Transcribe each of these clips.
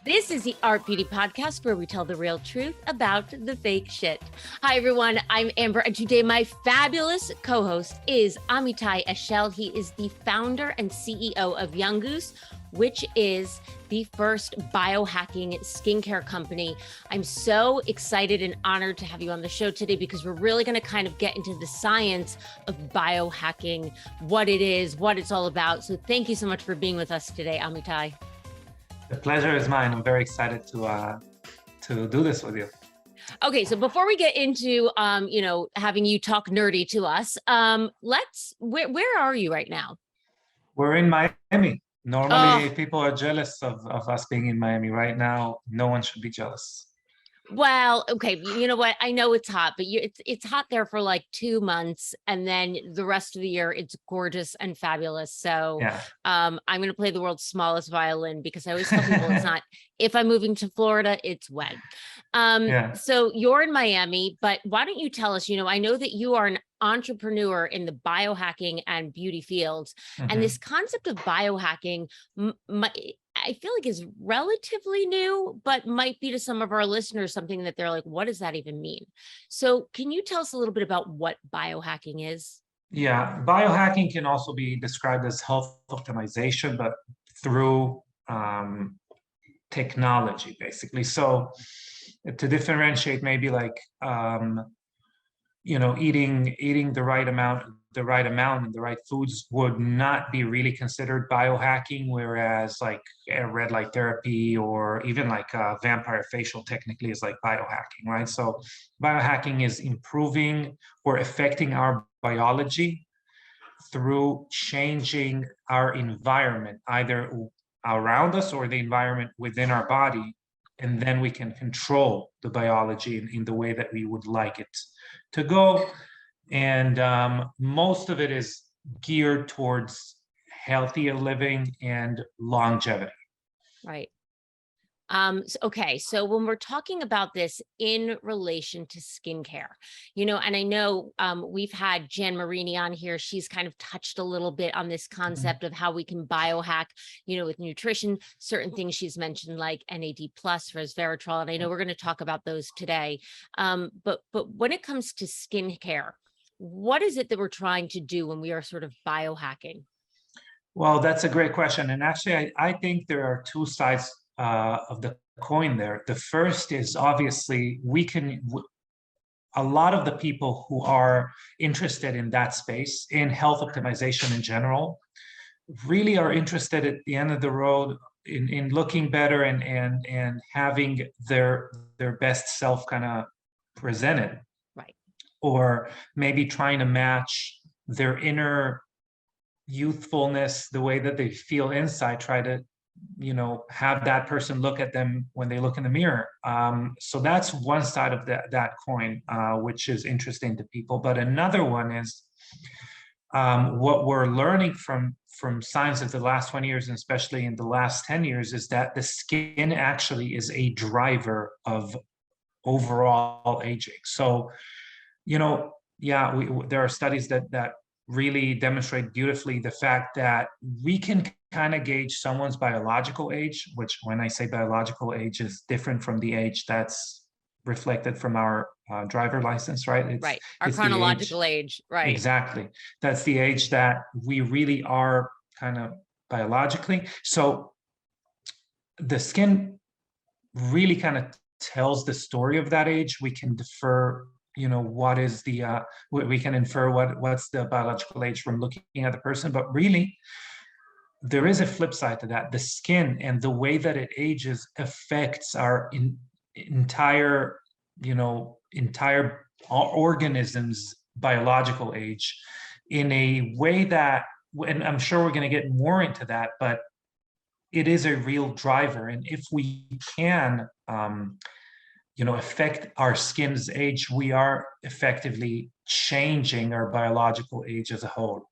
This is the Art Beauty Podcast where we tell the real truth about the fake shit. Hi, everyone. I'm Amber, and today my fabulous co-host is Amitay Eshel. He is the founder and CEO of Young Goose, which is the first biohacking skincare company. I'm so excited and honored to have you on the show today because we're really going to kind of get into the science of biohacking, what it is, what it's all about. So thank you so much for being with us today, Amitay. The pleasure is mine. I'm very excited to do this with you. Okay, so before we get into having you talk nerdy to us, where are you right now? We're in Miami. Normally, people are jealous of us being in Miami. Right now, no one should be jealous. Well, okay, you know what? I know it's hot, but it's hot there for like 2 months, and then the rest of the year it's gorgeous and fabulous. So, Yeah. I'm going to play the world's smallest violin because I always tell people it's not. If I'm moving to Florida, it's when. So you're in Miami, but why don't you tell us? I know that you are an entrepreneur in the biohacking and beauty fields, and this concept of biohacking, I feel like is relatively new, but might be to some of our listeners something that they're like, what does that even mean? So can you tell us a little bit about what biohacking is? Yeah, biohacking can also be described as health optimization, but through technology, basically. So to differentiate, maybe like eating the right amount and the right foods would not be really considered biohacking, whereas like red light therapy or even like vampire facial technically is like biohacking, right? So biohacking is improving or affecting our biology through changing our environment, either around us or the environment within our body, and then we can control the biology in the way that we would like it to go. And most of it is geared towards healthier living and longevity. Right. Okay. So when we're talking about this in relation to skincare, and I know we've had Jan Marini on here. She's kind of touched a little bit on this concept of how we can biohack, with nutrition, certain things she's mentioned like NAD plus, Resveratrol. And I know we're going to talk about those today. But when it comes to skincare, what is it that we're trying to do when we are sort of biohacking? Well, that's a great question. And actually, I think there are two sides of the coin there. The first is obviously a lot of the people who are interested in that space, in health optimization in general, really are interested at the end of the road in looking better and having their best self kind of presented. Right. Or maybe trying to match their inner youthfulness, the way that they feel inside, try to have that person look at them when they look in the mirror. So that's one side of that coin, which is interesting to people. But another one is what we're learning from science of the last 20 years, and especially in the last 10 years, is that the skin actually is a driver of overall aging. So, there are studies that really demonstrate beautifully the fact that we can kind of gauge someone's biological age, which when I say biological age is different from the age that's reflected from our driver license, right? Right. Our chronological age. Right. Exactly. That's the age that we really are kind of biologically. So the skin really kind of tells the story of that age. We can defer what is the we can infer what's the biological age from looking at the person, but really there is a flip side to that. The skin and the way that it ages affects our entire organism's biological age in a way that, and I'm sure we're going to get more into that, but it is a real driver. And if we can affect our skin's age, we are effectively changing our biological age as a whole.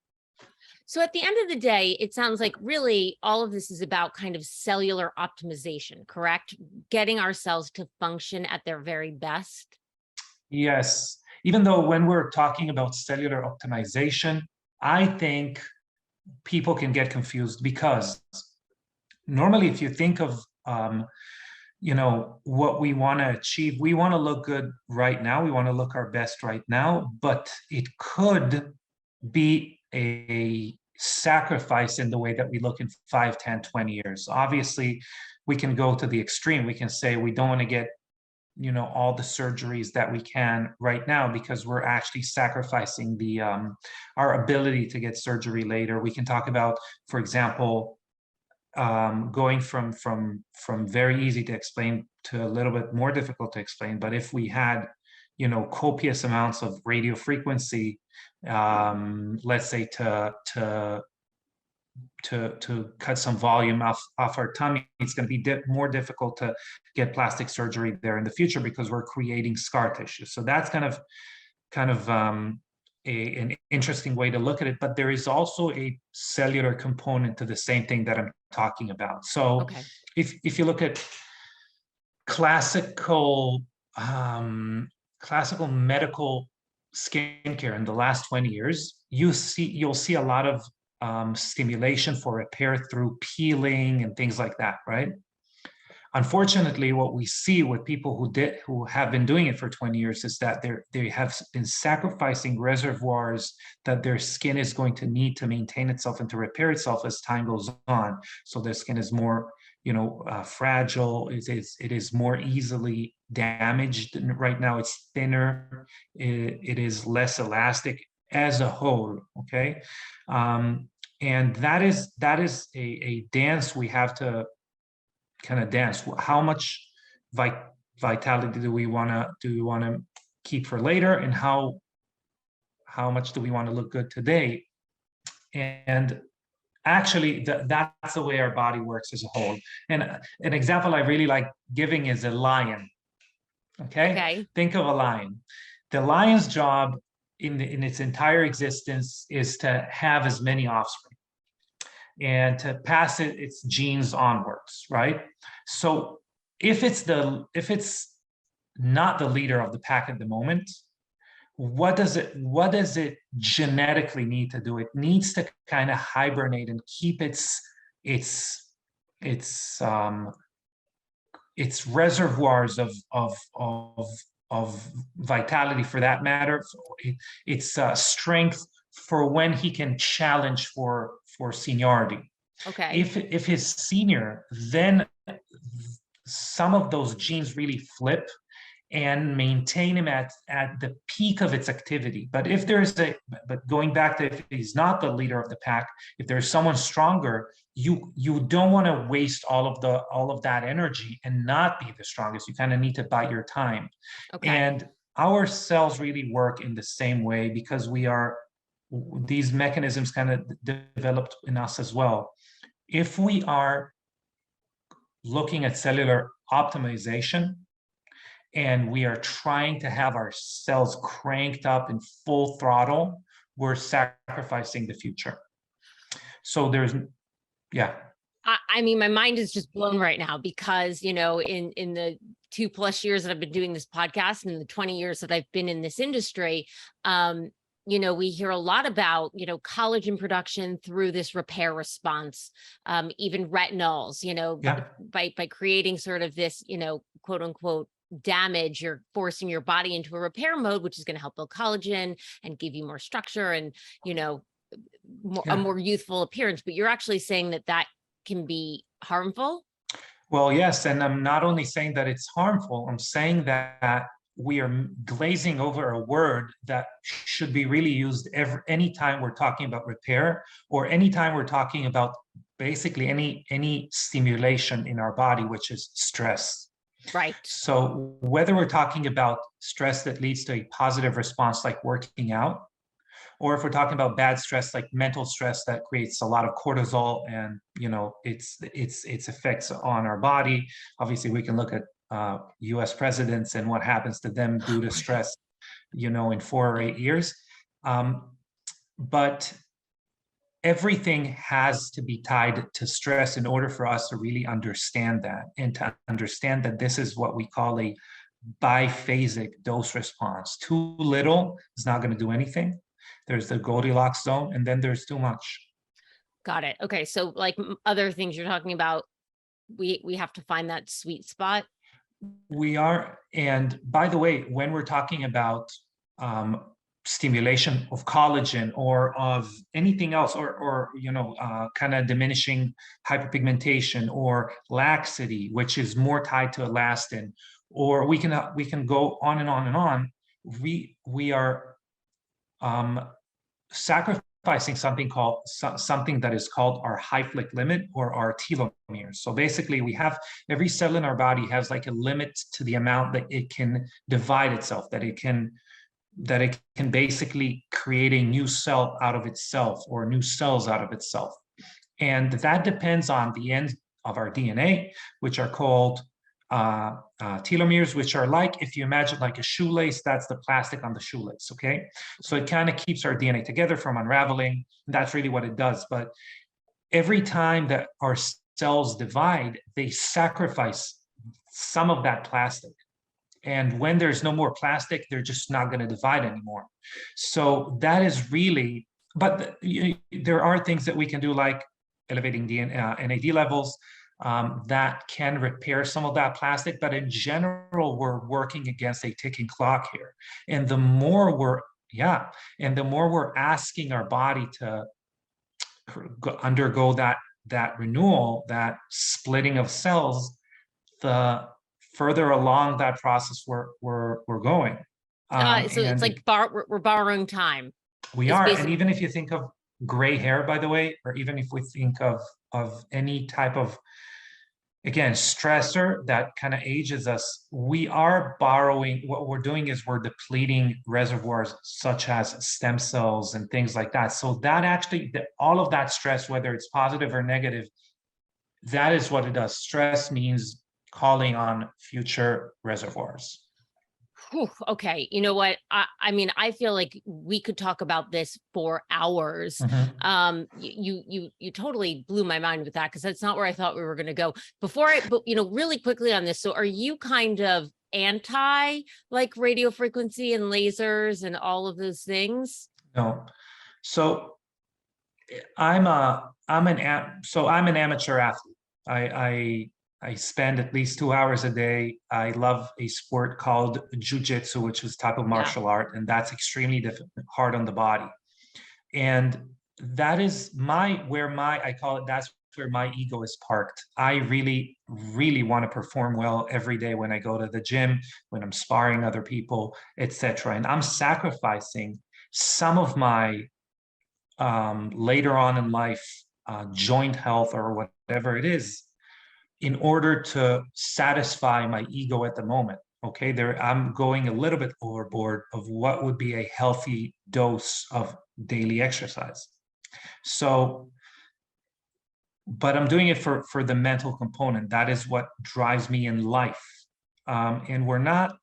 So at the end of the day, it sounds like really all of this is about kind of cellular optimization, correct? Getting our cells to function at their very best. Yes. Even though when we're talking about cellular optimization, I think people can get confused because normally if you think of what we want to achieve. We want to look good right now. We want to look our best right now, but it could be a sacrifice in the way that we look in 5, 10, 20 years. Obviously, we can go to the extreme. We can say we don't want to get all the surgeries that we can right now because we're actually sacrificing the our ability to get surgery later. We can talk about, for example, going from very easy to explain to a little bit more difficult to explain. But if we had copious amounts of radio frequency, let's say to cut some volume off our tummy, it's going to be more difficult to get plastic surgery there in the future because we're creating scar tissue. So that's kind of an interesting way to look at it. But there is also a cellular component to the same thing that I'm talking about. So Okay. if you look at classical medical skincare in the last 20 years, you'll see a lot of stimulation for repair through peeling and things like that, right? Unfortunately, what we see with people who have been doing it for 20 years is that they have been sacrificing reservoirs that their skin is going to need to maintain itself and to repair itself as time goes on. So their skin is more, fragile. It is more easily damaged. Right now, it's thinner. It is less elastic as a whole. Okay, and that is a dance we have to kind of dance. How much vitality do we want to keep for later, and how much do we want to look good today? And actually, that's the way our body works as a whole. And an example I really like giving is a lion. Okay. Think of a lion. The lion's job in its entire existence is to have as many offspring and to pass its genes onwards, right? So if it's not the leader of the pack at the moment, what does it genetically need to do? It needs to kind of hibernate and keep its reservoirs of vitality, for that matter, its strength for when he can challenge for seniority. Okay. If he's senior, then some of those genes really flip and maintain him at the peak of its activity. But going back to if he's not the leader of the pack, if there's someone stronger, you don't want to waste all of that energy and not be the strongest. You kind of need to bide your time. Okay. And our cells really work in the same way because these mechanisms kind of developed in us as well. If we are looking at cellular optimization and we are trying to have our cells cranked up in full throttle, we're sacrificing the future. So I mean, my mind is just blown right now because, in the 2+ years that I've been doing this podcast and the 20 years that I've been in this industry, we hear a lot about, collagen production through this repair response, even retinols, by creating sort of this, quote unquote, damage, you're forcing your body into a repair mode, which is going to help build collagen and give you more structure and, a more youthful appearance. But you're actually saying that can be harmful? Well, yes. And I'm not only saying that it's harmful, I'm saying that we are glazing over a word that should be really used anytime we're talking about repair, or anytime we're talking about basically any stimulation in our body, which is stress. Right. So whether we're talking about stress that leads to a positive response like working out, or if we're talking about bad stress like mental stress that creates a lot of cortisol and its effects on our body. Obviously, we can look at US presidents and what happens to them due to stress, in 4 or 8 years. But everything has to be tied to stress in order for us to really understand that, and to understand that this is what we call a biphasic dose response. Too little is not going to do anything. There's the Goldilocks zone, and then there's too much. Got it. Okay. So like other things you're talking about, we have to find that sweet spot. We are, and by the way, when we're talking about stimulation of collagen or of anything else, or kind of diminishing hyperpigmentation or laxity, which is more tied to elastin, or we can go on and on and on. We are sacrificing something that is called our Hayflick limit, or our telomeres. So basically, we have every cell in our body has like a limit to the amount that it can divide itself, that it can basically create a new cell out of itself, or new cells out of itself. And that depends on the end of our DNA, which are called telomeres, which are like, if you imagine like a shoelace, that's the plastic on the shoelace, okay? So it kind of keeps our DNA together from unraveling. That's really what it does. But every time that our cells divide, they sacrifice some of that plastic. And when there's no more plastic, they're just not going to divide anymore. So that is really, but there are things that we can do, like elevating NAD levels, that can repair some of that plastic. But in general, we're working against a ticking clock here. And the more we're asking our body to undergo that renewal, that splitting of cells, the further along that process we're going. So it's like we're borrowing time. We are, and even if you think of gray hair, by the way, or even if we think of any type of, again, stressor that kind of ages us, we are borrowing. What we're doing is we're depleting reservoirs such as stem cells and things like that. So that actually, all of that stress, whether it's positive or negative, that is what it does. Stress means calling on future reservoirs. Whew, okay, you know what? I mean, I feel like we could talk about this for hours. Mm-hmm. You totally blew my mind with that, because that's not where I thought we were going to go. But really quickly on this. So, are you kind of anti like radio frequency and lasers and all of those things? No, so I'm an amateur athlete. I spend at least 2 hours a day. I love a sport called jujitsu, which is a type of martial art, and that's extremely hard on the body. And that is that's where my ego is parked. I really, really want to perform well every day when I go to the gym, when I'm sparring other people, etc. And I'm sacrificing some of my later on in life joint health or whatever it is, in order to satisfy my ego at the moment. Okay, I'm going a little bit overboard of what would be a healthy dose of daily exercise. So, but I'm doing it for the mental component. That is what drives me in life. And we're not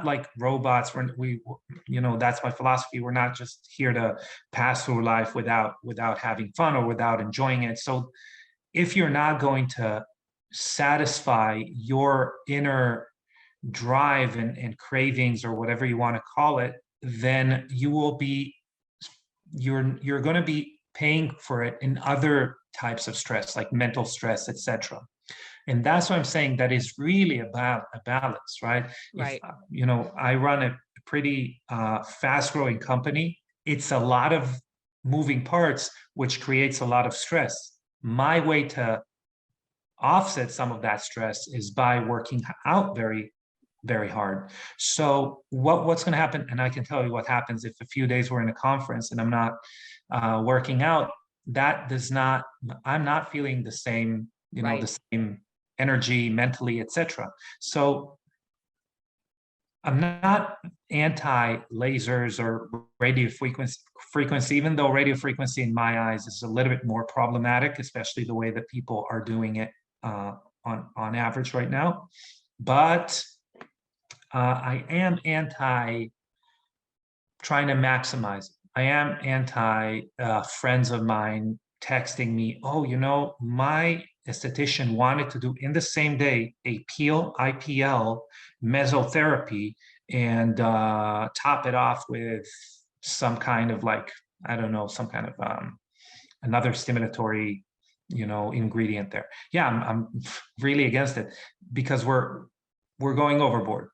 like robots. That's my philosophy. We're not just here to pass through life without having fun or without enjoying it. So if you're not going to satisfy your inner drive and cravings, or whatever you want to call it, then you're going to be paying for it in other types of stress, like mental stress, etc. And that's what I'm saying. That is really about a balance, right? Right. I run a pretty fast-growing company. It's a lot of moving parts, which creates a lot of stress. My way to offset some of that stress is by working out very, very hard. So what's going to happen, and I can tell you what happens if a few days we're in a conference and I'm not working out. I'm not feeling the same, Right. the same energy mentally, etc. So I'm not anti-lasers or radio frequency, even though radio frequency in my eyes is a little bit more problematic, especially the way that people are doing it on average right now. But I am anti trying to maximize it. I am anti friends of mine texting me, oh, my esthetician wanted to do in the same day a IPL mesotherapy and top it off with some kind of, like, I don't know, some kind of another stimulatory ingredient there. Yeah, I'm really against it because we're going overboard.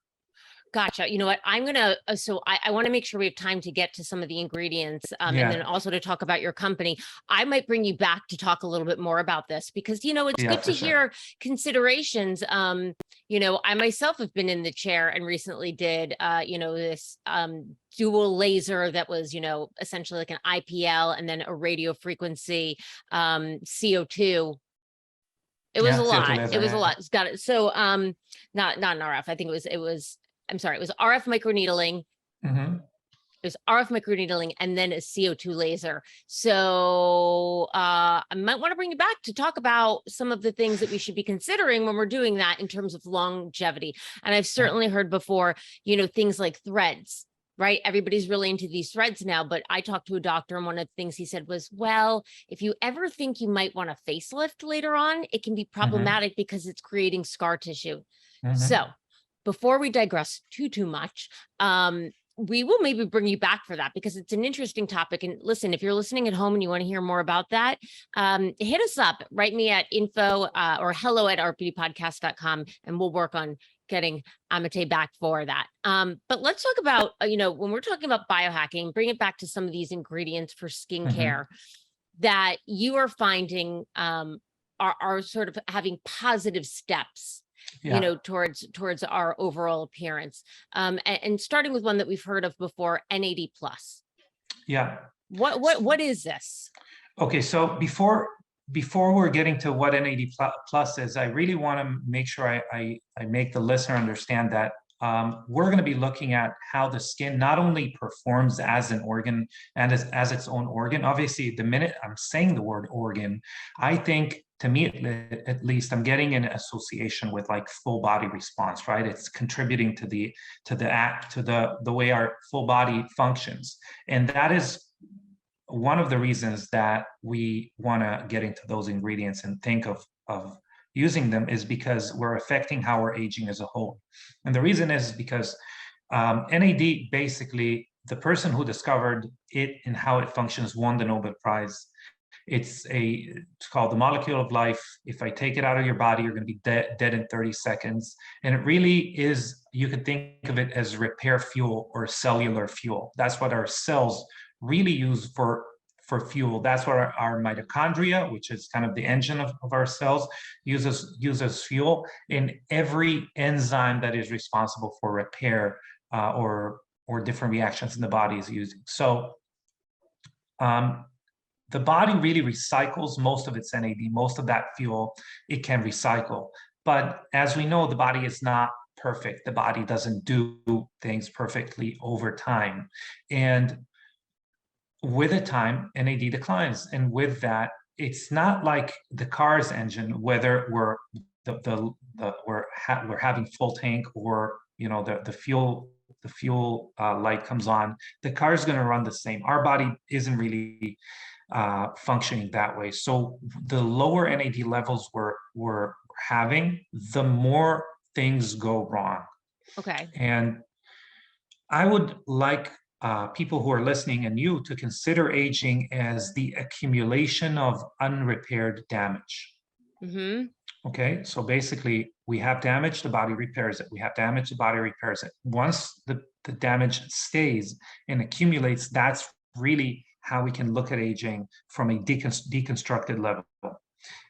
Gotcha. You know what? I'm going to, so I want to make sure we have time to get to some of the ingredients and then also to talk about your company. I might bring you back to talk a little bit more about this because, it's good to hear considerations. I myself have been in the chair and recently did, this dual laser that was, essentially like an IPL and then a radio frequency CO2. It was a lot. It was a lot. It's got it. So not an RF. I think it was RF microneedling. It was RF microneedling and then a CO2 laser. So I might want to bring you back to talk about some of the things that we should be considering when we're doing that in terms of longevity. And I've certainly heard before, things like threads, right? Everybody's really into these threads now, but I talked to a doctor and one of the things he said was, well, if you ever think you might want a facelift later on, it can be problematic because it's creating scar tissue. So before we digress too much, we will maybe bring you back for that because it's an interesting topic. And listen, if you're listening at home and you want to hear more about that, hit us up, write me at info or hello@rpdpodcast.com and we'll work on getting Amitay back for that. But let's talk about, when we're talking about biohacking, bring it back to some of these ingredients for skincare that you are finding are sort of having positive steps towards our overall appearance. And starting with one that we've heard of before, NAD plus. Yeah. What is this? Okay, so before we're getting to what NAD plus is, I really want to make sure I make the listener understand that we're going to be looking at how the skin not only performs as an organ and as its own organ. Obviously, the minute I'm saying the word organ, I think, to me at least, I'm getting an association with like full body response, right? It's contributing to the way our full body functions, and that is one of the reasons that we want to get into those ingredients and think of using them is because we're affecting how we're aging as a whole. And the reason is because NAD, basically, the person who discovered it and how it functions won the Nobel Prize. It's called the molecule of life. If I take it out of your body, you're going to be dead in 30 seconds. And it really is, you can think of it as repair fuel or cellular fuel. That's what our cells really use for fuel. That's what our mitochondria, which is kind of the engine of our cells, uses fuel. In every enzyme that is responsible for repair or different reactions in the body is using. So the body really recycles most of its NAD, most of that fuel it can recycle. But as we know, the body is not perfect. The body doesn't do things perfectly over time. And with the time, NAD declines. And with that, it's not like the car's engine, whether we're having full tank or the fuel light comes on, the car is going to run the same. Our body isn't really functioning that way. So the lower NAD levels we're having, the more things go wrong. Okay. And I would like people who are listening and you to consider aging as the accumulation of unrepaired damage. Okay, so basically we have damage, the body repairs it. We have damage, the body repairs it. Once the damage stays and accumulates, that's really how we can look at aging from a deconstructed level.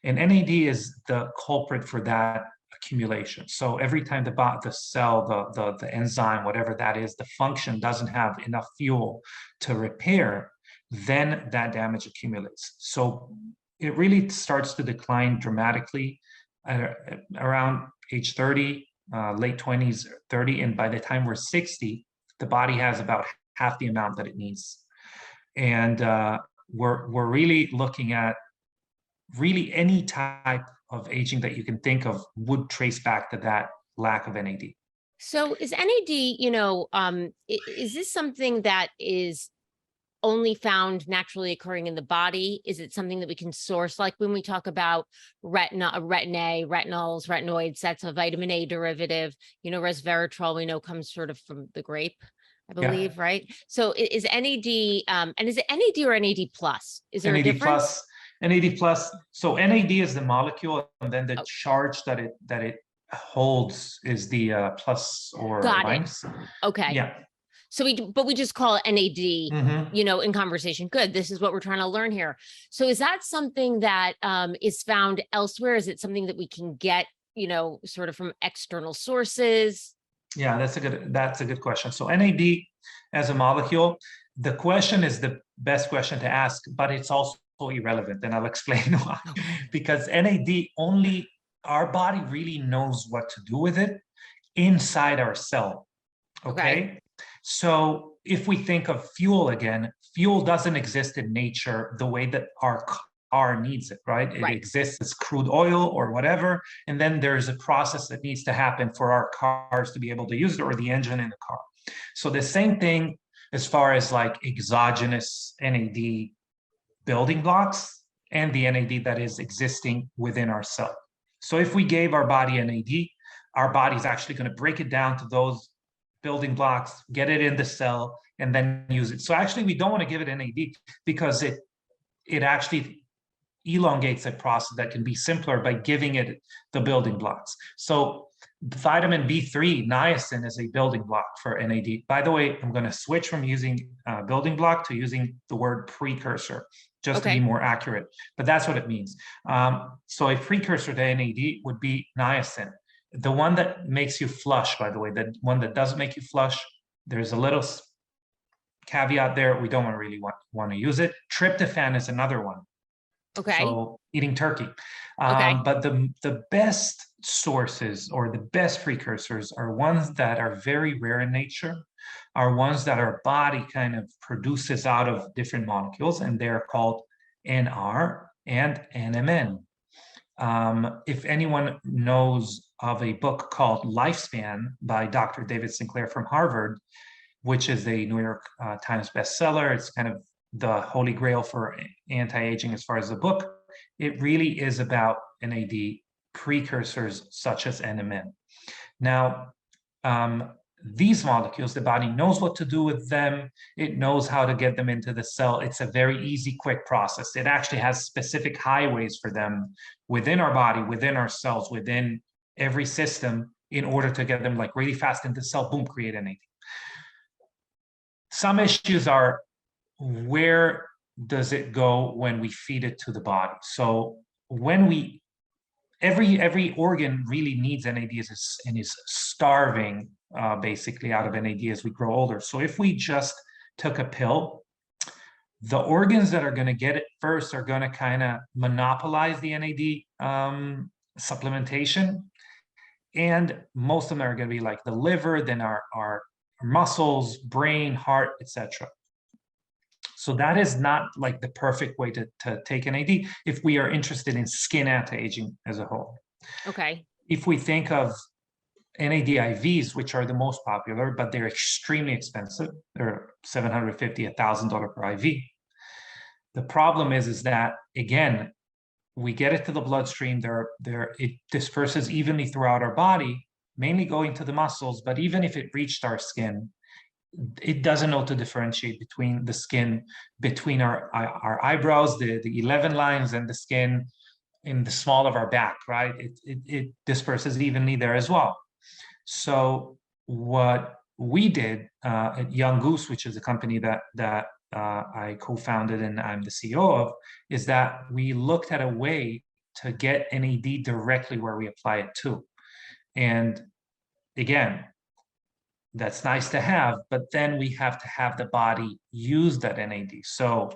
And NAD is the culprit for that accumulation. So every time the cell, the enzyme, whatever that is, the function doesn't have enough fuel to repair, then that damage accumulates. So it really starts to decline dramatically around age 30, late 20s, 30. And by the time we're 60, the body has about half the amount that it needs. And we're really looking at really any type of aging that you can think of would trace back to that lack of NAD. So is NAD, is this something that is only found naturally occurring in the body? Is it something that we can source? Like when we talk about retin A, retinols, retinoids, that's a vitamin A derivative. Resveratrol we know comes sort of from the grape, I believe, right? So is NAD, and is it NAD or NAD plus? Is there NAD a difference? plus, NAD plus. So NAD is the molecule, and then the Oh, charge that it holds is the plus or got it. minus. Okay. Yeah. So we just call it NAD, Mm-hmm. in conversation. Good. This is what we're trying to learn here. So is that something that is found elsewhere? Is it something that we can get, sort of from external sources? Yeah, that's a good question. So NAD as a molecule, the question is the best question to ask, but it's also irrelevant, and I'll explain why. Okay. Because NAD only our body really knows what to do with it inside our cell. Okay. Okay. So if we think of fuel again, fuel doesn't exist in nature the way that our car needs it, right? It Right. exists as crude oil or whatever. And then there's a process that needs to happen for our cars to be able to use it, or the engine in the car. So the same thing as far as like exogenous NAD building blocks and the NAD that is existing within our cell. So if we gave our body NAD, our body is actually going to break it down to those building blocks, get it in the cell, and then use it. So actually, we don't want to give it NAD because it actually elongates a process that can be simpler by giving it the building blocks. So vitamin B3, niacin, is a building block for NAD. By the way, I'm going to switch from using building block to using the word precursor, just to be Okay. more accurate. But that's what it means. So a precursor to NAD would be niacin. The one that makes you flush, by the way, the one that doesn't make you flush, there's a little caveat there. We don't really want to use it. Tryptophan is another one. Okay. So eating turkey. Okay. But the best sources or the best precursors are ones that are very rare in nature, are ones that our body kind of produces out of different molecules, and they're called NR and NMN. If anyone knows of a book called Lifespan by Dr. David Sinclair from Harvard, which is a New York Times bestseller, it's kind of the holy grail for anti-aging as far as the book. It really is about NAD precursors such as NMN. Now, these molecules, the body knows what to do with them. It knows how to get them into the cell. It's a very easy, quick process. It actually has specific highways for them within our body, within our cells, within every system, in order to get them like really fast into the cell, boom, create NAD. Some issues are, where does it go when we feed it to the body? So when we every organ really needs NAD and is starving basically out of NAD as we grow older. So if we just took a pill, the organs that are going to get it first are going to kind of monopolize the NAD supplementation, and most of them are going to be like the liver, then our muscles, brain, heart, etc. So that is not like the perfect way to take NAD if we are interested in skin anti-aging as a whole. Okay. If we think of NAD IVs, which are the most popular, but they're extremely expensive, they're $750, $1,000 per IV. The problem is that, again, we get it to the bloodstream, it disperses evenly throughout our body, mainly going to the muscles, but even if it reached our skin, it doesn't know to differentiate between the skin, between our eyebrows, the 11 lines, and the skin in the small of our back, right? It disperses evenly there as well. So what we did at Young Goose, which is a company that I co-founded and I'm the CEO of, is that we looked at a way to get NAD directly where we apply it to. And again, that's nice to have, but then we have to have the body use that NAD. So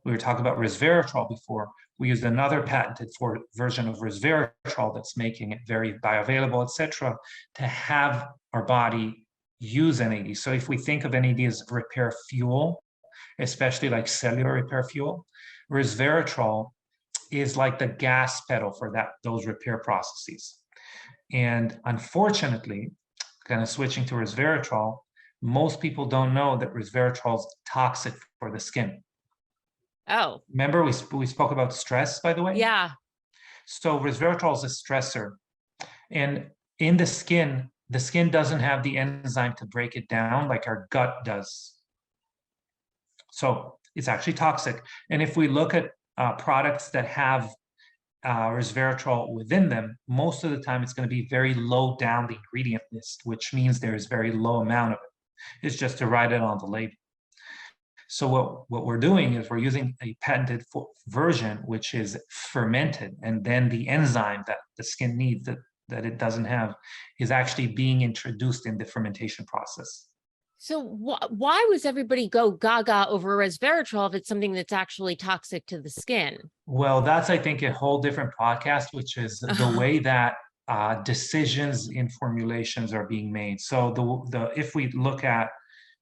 we were talking about resveratrol before. We used another patented version of resveratrol that's making it very bioavailable, etc., to have our body use NAD. So if we think of NAD as repair fuel, especially like cellular repair fuel, resveratrol is like the gas pedal for those repair processes. And unfortunately, kind of switching to resveratrol, most people don't know that resveratrol is toxic for the skin. Oh. Remember we spoke about stress, by the way? Yeah. So resveratrol is a stressor. And in the skin doesn't have the enzyme to break it down like our gut does. So it's actually toxic. And if we look at products that have resveratrol within them, most of the time it's going to be very low down the ingredient list, which means there is very low amount of it. It's just to write it on the label. So what we're doing is we're using a patented version, which is fermented, and then the enzyme that the skin needs that it doesn't have is actually being introduced in the fermentation process. So why was everybody go gaga over resveratrol if it's something that's actually toxic to the skin? Well, that's, I think, a whole different podcast, which is the way that decisions in formulations are being made. So if we look at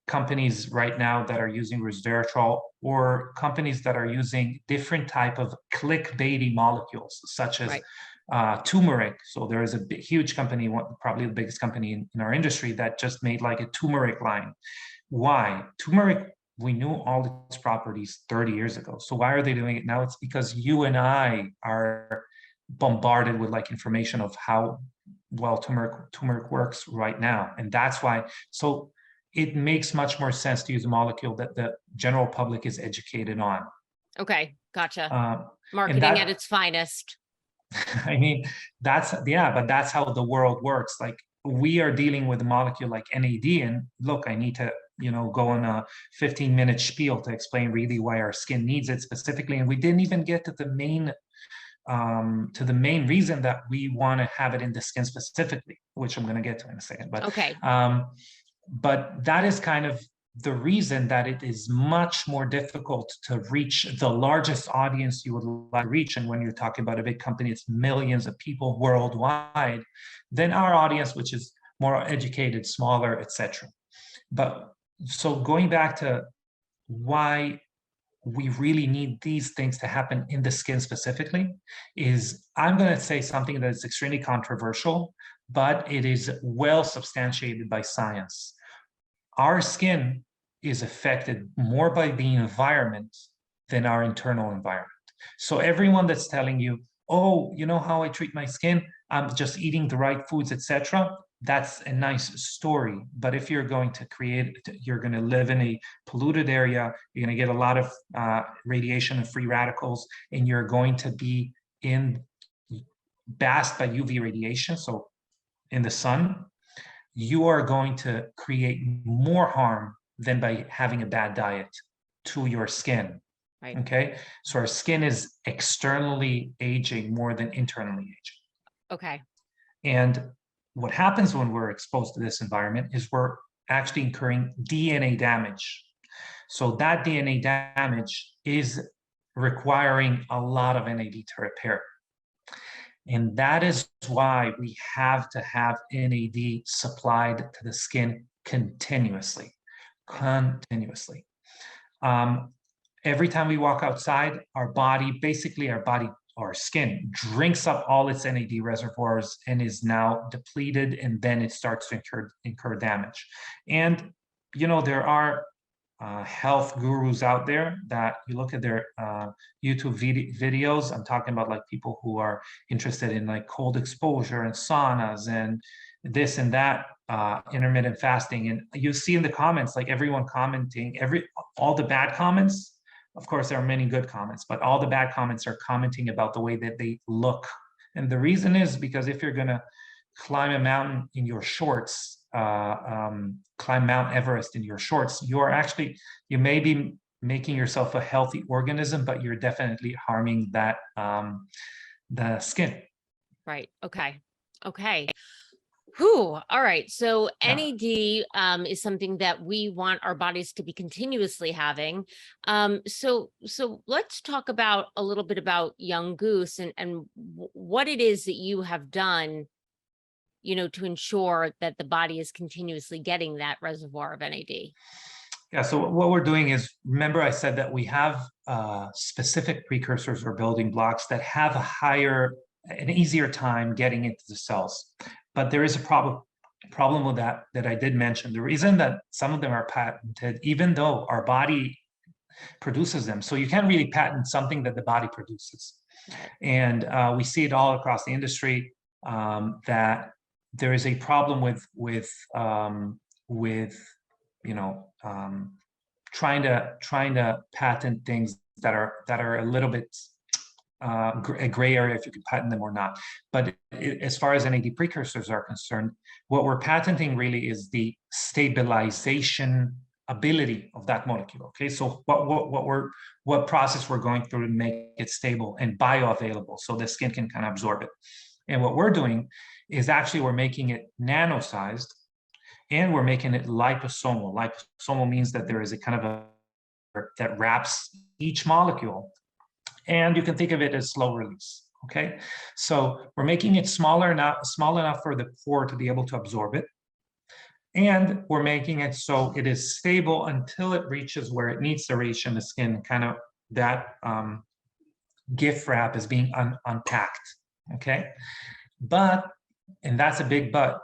companies right now that are using resveratrol, or companies that are using different type of clickbaity molecules, such as turmeric. So there is a huge company, probably the biggest company in our industry, that just made like a turmeric line. Why? Turmeric, we knew all its properties 30 years ago. So why are they doing it now? It's because you and I are bombarded with like information of how well turmeric works right now. And that's why. So it makes much more sense to use a molecule that the general public is educated on. Okay, gotcha. Marketing at its finest. I mean, but that's how the world works. Like, we are dealing with a molecule like NAD, and look, I need to, go on a 15-minute spiel to explain really why our skin needs it specifically. And we didn't even get to the main reason that we want to have it in the skin specifically, which I'm going to get to in a second. But okay. But that is kind of the reason that it is much more difficult to reach the largest audience you would like to reach. And when you're talking about a big company, it's millions of people worldwide, than our audience, which is more educated, smaller, etc. But so going back to why we really need these things to happen in the skin specifically, is I'm going to say something that is extremely controversial, but it is well substantiated by science. Our skin is affected more by the environment than our internal environment. So everyone that's telling you, oh, you know how I treat my skin? I'm just eating the right foods, etc. That's a nice story. But if you're going to you're going to live in a polluted area, you're going to get a lot of radiation and free radicals, and you're going to be basked by UV radiation, so in the sun, you are going to create more harm than by having a bad diet to your skin. Right. Okay. So our skin is externally aging more than internally aging. Okay. And what happens when we're exposed to this environment is we're actually incurring DNA damage. So that DNA damage is requiring a lot of NAD to repair. And that is why we have to have NAD supplied to the skin continuously. Every time we walk outside, our skin drinks up all its NAD reservoirs and is now depleted, and then it starts to incur damage. And, there are health gurus out there that you look at their YouTube videos. I'm talking about like people who are interested in like cold exposure and saunas and this and that, intermittent fasting. And you see in the comments, like everyone commenting, all the bad comments. Of course, there are many good comments, but all the bad comments are commenting about the way that they look. And the reason is because if you're going to climb a mountain in your shorts, climb Mount Everest in your shorts, you may be making yourself a healthy organism, but you're definitely harming the skin. Right. Okay. Whew. All right. So NAD is something that we want our bodies to be continuously having. So let's talk about a little bit about Young Goose and what it is that you have done, to ensure that the body is continuously getting that reservoir of NAD. Yeah, so what we're doing is, remember I said that we have specific precursors or building blocks that have an easier time getting into the cells. But there is a problem with that I did mention. The reason that some of them are patented, even though our body produces them. So you can't really patent something that the body produces. And we see it all across the industry, that there is a problem with trying to patent things that are a little bit a gray area if you can patent them or not. But as far as NAD precursors are concerned, what we're patenting really is the stabilization ability of that molecule. Okay, so what process we're going through to make it stable and bioavailable, so the skin can kind of absorb it. And what we're doing is actually we're making it nano-sized, and we're making it liposomal. Liposomal means that there is a kind of a that wraps each molecule, and you can think of it as slow release. Okay, so we're making it small enough for the pore to be able to absorb it, and we're making it so it is stable until it reaches where it needs to reach in the skin. Kind of that gift wrap is being unpacked. Okay, and that's a big but.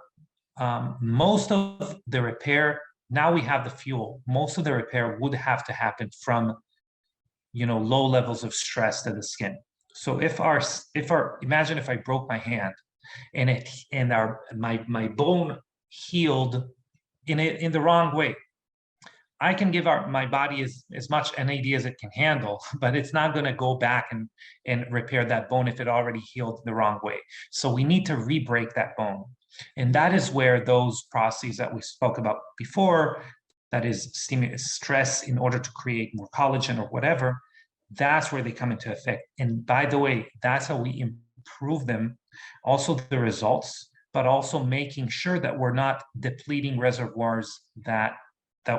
Most of the repair, now we have the fuel, most of the repair would have to happen from, low levels of stress to the skin. So imagine if I broke my hand and my bone healed in the wrong way. I can give my body as much NAD as it can handle, but it's not going to go back and repair that bone if it already healed the wrong way. So we need to re-break that bone. And that is where those processes that we spoke about before, that is stress in order to create more collagen or whatever, that's where they come into effect. And by the way, that's how we improve them, also the results, but also making sure that we're not depleting reservoirs that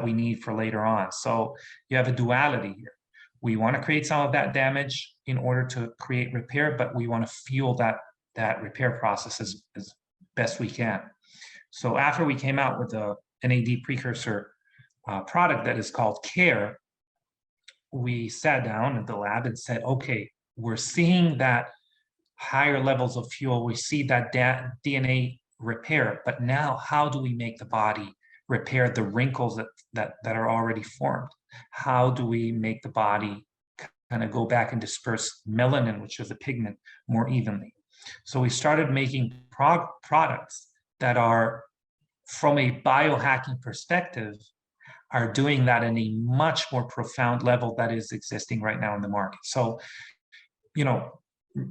we need for later on. So you have a duality here. We want to create some of that damage in order to create repair, but we want to fuel that repair process as best we can. So after we came out with a NAD precursor product that is called C.A.R.E, we sat down at the lab and said, okay, we're seeing that higher levels of fuel, we see that DNA repair, but now how do we make the body repair the wrinkles that are already formed? How do we make the body kind of go back and disperse melanin, which is a pigment, more evenly? So we started making products that are, from a biohacking perspective, are doing that in a much more profound level that is existing right now in the market. So,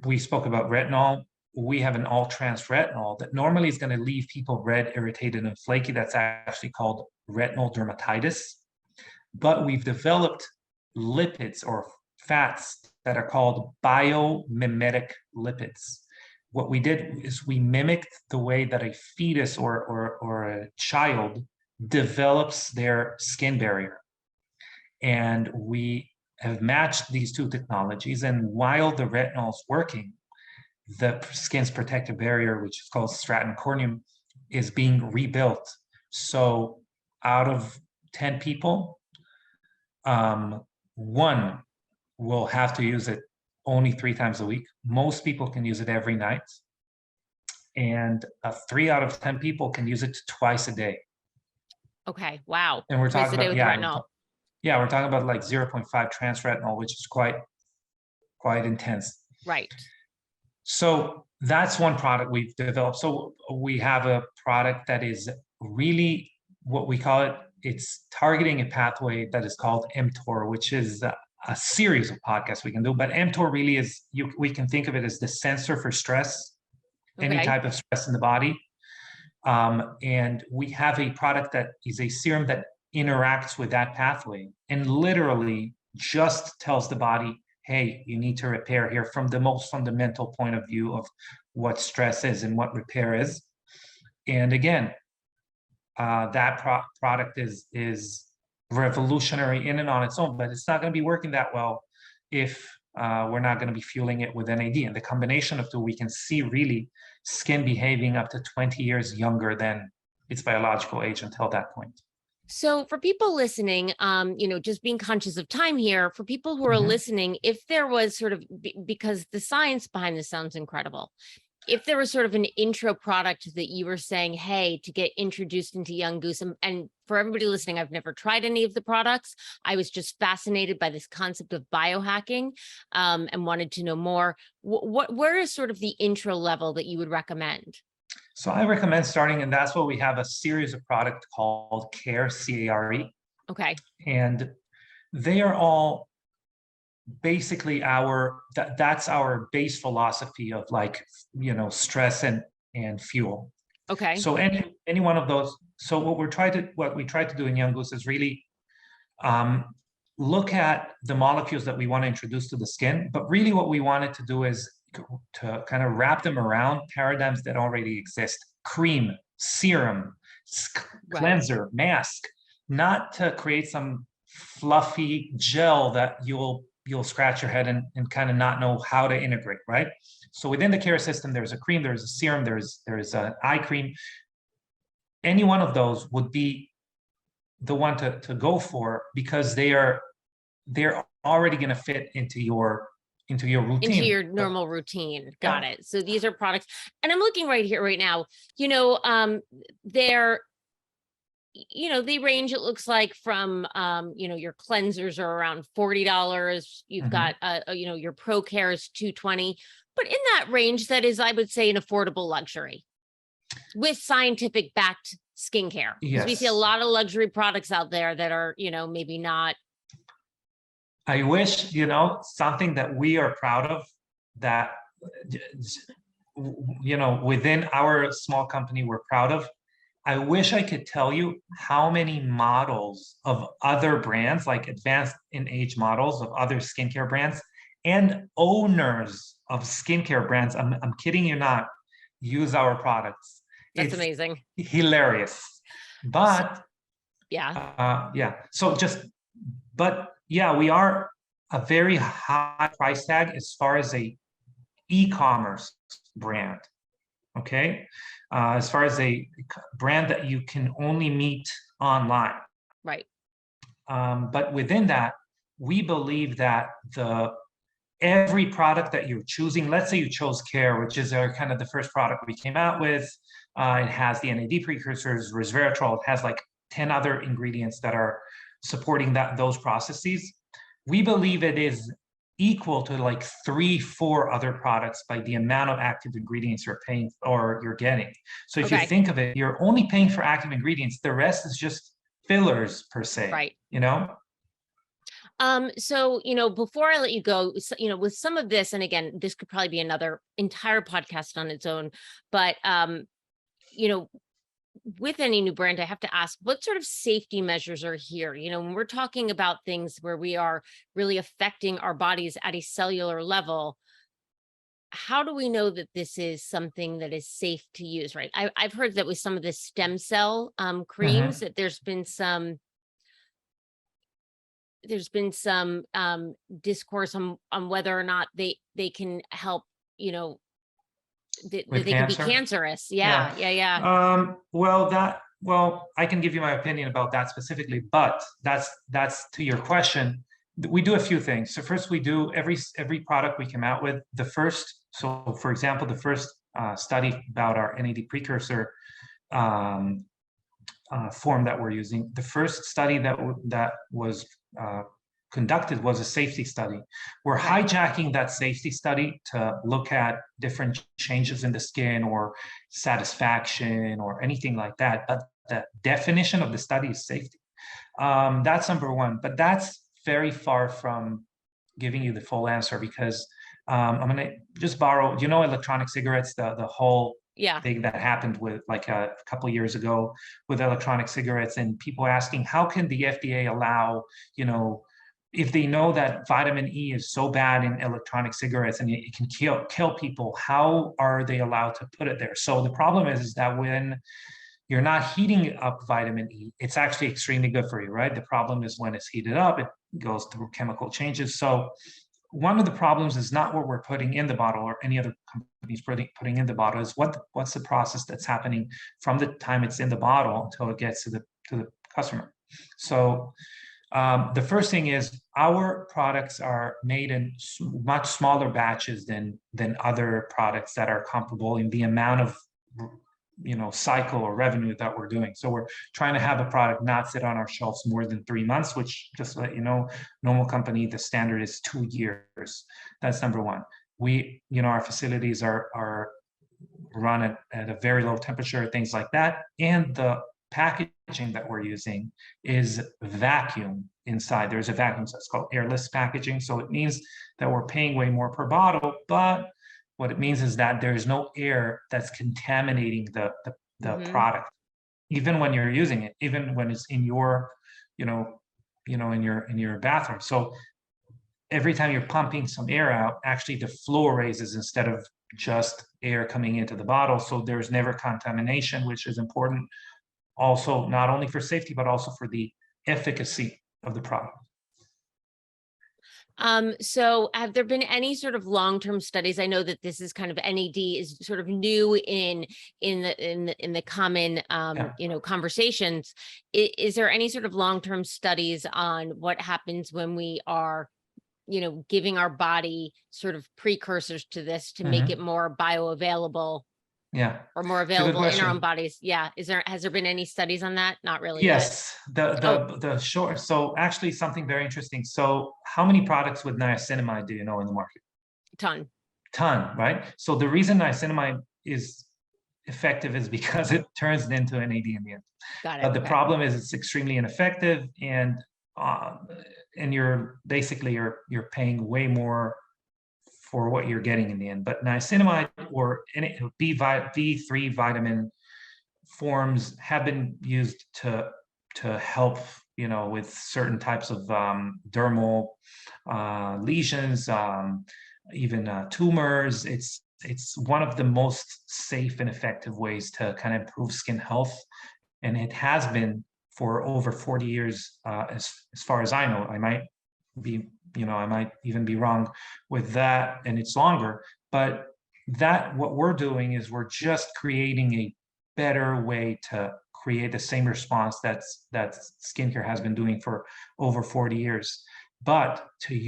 we spoke about retinol. We have an all-trans retinol that normally is going to leave people red, irritated, and flaky. That's actually called retinal dermatitis. But we've developed lipids or fats that are called biomimetic lipids. What we did is we mimicked the way that a fetus or a child develops their skin barrier. And we have matched these two technologies. And while the retinol is working, the skin's protective barrier, which is called stratum corneum, is being rebuilt. So out of 10 people, one will have to use it only 3 times a week. Most people can use it every night. And 3 out of 10 people can use it twice a day. Okay, wow. And we're Twice talking a day about, with retinol. we're talking about like 0.5 trans retinol, which is quite intense. Right. So that's one product we've developed. So we have a product that is really what we call it. It's targeting a pathway that is called mTOR, which is a series of podcasts we can do. But mTOR really is, we can think of it as the sensor for stress, any type of stress in the body. And we have a product that is a serum that interacts with that pathway and literally just tells the body, hey, you need to repair here, from the most fundamental point of view of what stress is and what repair is. And again, that product is revolutionary in and on its own, but it's not going to be working that well if we're not going to be fueling it with NAD. And the combination of two, we can see really skin behaving up to 20 years younger than its biological age until that point. So for people listening, just being conscious of time here, for people who are listening, if there was sort of, because the science behind this sounds incredible, if there was sort of an intro product that you were saying, hey, to get introduced into Young Goose, and for everybody listening, I've never tried any of the products. I was just fascinated by this concept of biohacking and wanted to know more. Where is sort of the intro level that you would recommend? So I recommend starting, and that's why we have a series of products called C.A.R.E, C.A.R.E. Okay. And they are all basically that's our base philosophy of like, stress and fuel. Okay. So any one of those. So what we try to do in Young Goose is really look at the molecules that we want to introduce to the skin, but really what we wanted to do is to kind of wrap them around paradigms that already exist: cream, serum, cleanser, mask, not to create some fluffy gel that you'll scratch your head and kind of not know how to integrate, right? So within the C.A.R.E system, there's a cream, there's a serum, there's an eye cream. Any one of those would be the one to go for, because they're already going to fit into your routine, into your normal routine. Got it. So these are products, and I'm looking right here right now, they're, they range, it looks like, from your cleansers are around $40. You've got your ProC.A.R.E is $220, but in that range, that is, I would say, an affordable luxury with scientific backed skincare. Because we see a lot of luxury products out there that are, maybe not. I wish, something that we are proud of, that, within our small company, we're proud of. I wish I could tell you how many models of other brands, like advanced in age models of other skincare brands, and owners of skincare brands, I'm kidding you not, use our products. That's amazing. Hilarious. But we are a very high price tag as far as a e-commerce brand. Okay, as far as a brand that you can only meet online. Right. But within that, we believe that every product that you're choosing, let's say you chose C.A.R.E, which is kind of the first product we came out with. It has the NAD precursors, resveratrol. It has like 10 other ingredients that are supporting those processes. We believe it is equal to like 3-4 other products by the amount of active ingredients you're paying or you're getting. So if you think of it, you're only paying for active ingredients. The rest is just fillers per se. Right. So, before I let you go, with some of this, and again, this could probably be another entire podcast on its own, but, with any new brand, I have to ask, what sort of safety measures are here? When we're talking about things where we are really affecting our bodies at a cellular level, how do we know that this is something that is safe to use, right? I've heard that with some of the stem cell creams, that there's been some discourse on whether or not they can help, that they can be cancerous. Well, I can give you my opinion about that specifically, but that's to your question. We do a few things. So first, we do every product we come out with. So for example, the first study about our NAD precursor form that we're using, the first study that was conducted was a safety study. We're hijacking that safety study to look at different changes in the skin or satisfaction or anything like that. But the definition of the study is safety. That's number one. But that's very far from giving you the full answer, because I'm going to just borrow, electronic cigarettes, the whole thing that happened with like a couple of years ago with electronic cigarettes, and people asking, how can the FDA allow, if they know that vitamin E is so bad in electronic cigarettes and it can kill people, how are they allowed to put it there? So the problem is that when you're not heating up vitamin E, it's actually extremely good for you, right? The problem is when it's heated up, it goes through chemical changes. So one of the problems is not what we're putting in the bottle or any other companies putting in the bottle, is what's the process that's happening from the time it's in the bottle until it gets to the customer. So the first thing is our products are made in much smaller batches than other products that are comparable in the amount of cycle or revenue that we're doing. So we're trying to have a product not sit on our shelves more than 3 months, which, just to let you know, normal company, the standard is 2 years. That's number one. Our facilities are run at a very low temperature, things like that. And the packaging that we're using is vacuum inside. There's a vacuum, so it's called airless packaging. So it means that we're paying way more per bottle, but what it means is that there's no air that's contaminating the product, even when you're using it, even when it's in your, in your bathroom. So every time you're pumping some air out, actually the flow raises instead of just air coming into the bottle. So there's never contamination, which is important also, not only for safety, but also for the efficacy of the product. So have there been any sort of long-term studies? I know that this is kind of NAD is sort of new in the common conversations. Is there any sort of long-term studies on what happens when we are giving our body sort of precursors to this to make it more bioavailable? Yeah. Or more available in our own bodies. Yeah. Has there been any studies on that? Not really. Yes. The short. So actually something very interesting. So how many products with niacinamide do you know in the market? Ton, right? So the reason niacinamide is effective is because it turns into NAD in the end. Got it. But the problem is it's extremely ineffective, and you're basically you're paying way more for what you're getting in the end. But niacinamide or B3 vitamin forms have been used to help, with certain types of dermal lesions, even tumors. It's one of the most safe and effective ways to kind of improve skin health, and it has been for over 40 years, as far as I know. I might even be wrong with that, and it's longer, but what we're doing is we're just creating a better way to create the same response that skincare has been doing for over 40 years. But to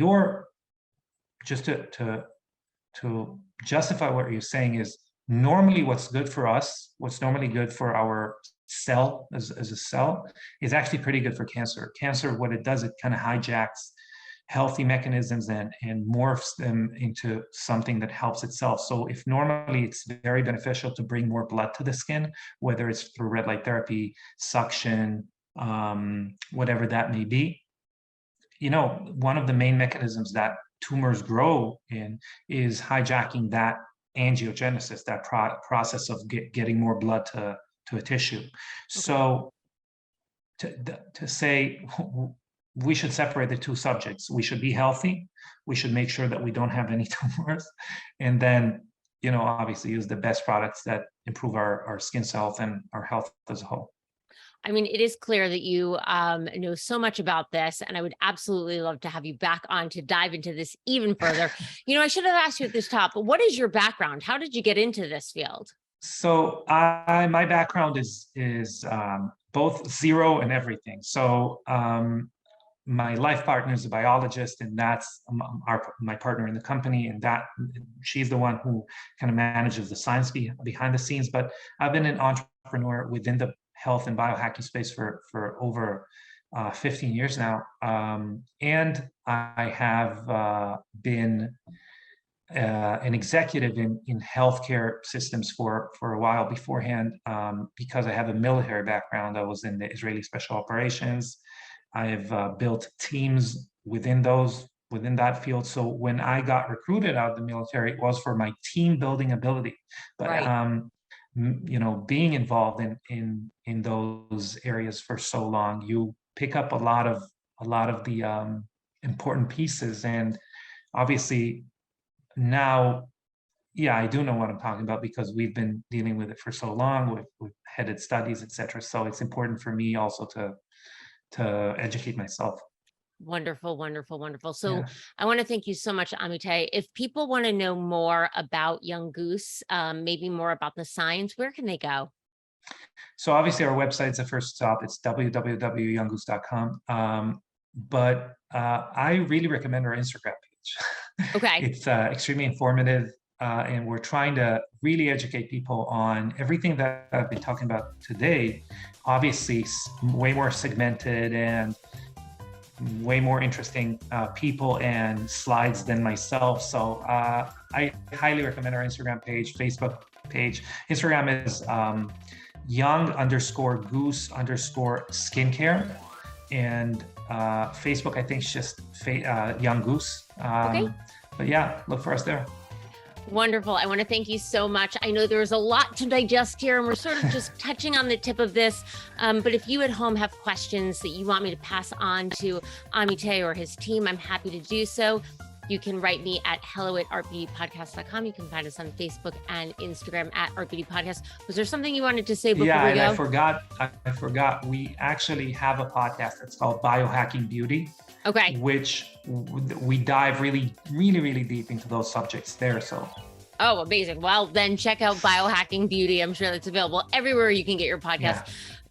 justify what you're saying is, normally what's good for us, what's normally good for our cell as a cell, is actually pretty good for cancer. Cancer, what it does, it kind of hijacks healthy mechanisms and morphs them into something that helps itself. So if normally it's very beneficial to bring more blood to the skin, whether it's through red light therapy, suction, whatever that may be, one of the main mechanisms that tumors grow in is hijacking that angiogenesis, that process of getting more blood to a tissue. Okay. So to say we should separate the two subjects. We should be healthy. We should make sure that we don't have any tumors. And then, obviously use the best products that improve our skin's health and our health as a whole. I mean, it is clear that you know so much about this, and I would absolutely love to have you back on to dive into this even further. I should have asked you at this top, but what is your background? How did you get into this field? So my background is both zero and everything. So my life partner is a biologist, and that's my partner in the company, and that she's the one who kind of manages the science behind the scenes. But I've been an entrepreneur within the health and biohacking space for over 15 years now, and I have been an executive in healthcare systems for a while beforehand, because I have a military background. I was in the Israeli Special Operations. I've built teams within that field. So when I got recruited out of the military, it was for my team building ability. But right. Being involved in those areas for so long, you pick up a lot of the important pieces. And obviously now, yeah, I do know what I'm talking about because we've been dealing with it for so long. We've headed studies, etc. So it's important for me also to educate myself. Wonderful, wonderful, wonderful. So yeah. I want to thank you so much, Amitay. If people want to know more about Young Goose, maybe more about the science, where can they go? So obviously our website's the first stop. It's www.younggoose.com. But I really recommend our Instagram page. Okay. It's extremely informative. And we're trying to really educate people on everything that I've been talking about today. Obviously, way more segmented and way more interesting people and slides than myself. So I highly recommend our Instagram page, Facebook page. Instagram is young_goose_skincare. And Facebook, I think it's just Young Goose. Okay. But yeah, look for us there. Wonderful. I want to thank you so much. I know there was a lot to digest here, and we're sort of just touching on the tip of this. But if you at home have questions that you want me to pass on to Amitay or his team, I'm happy to do so. You can write me at hello@artbeautypodcast.com. You can find us on Facebook and Instagram at artbeautypodcast. Was there something you wanted to say before we go? Yeah, and I forgot. We actually have a podcast that's called Biohacking Beauty. Okay. Which we dive really, really, really deep into those subjects there. So. Oh, amazing. Well, then check out Biohacking Beauty. I'm sure that's available everywhere you can get your podcast. Yeah.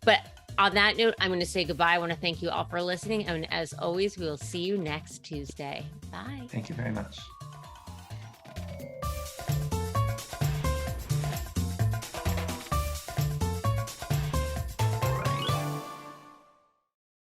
But on that note, I'm going to say goodbye. I want to thank you all for listening. And as always, we will see you next Tuesday. Bye. Thank you very much.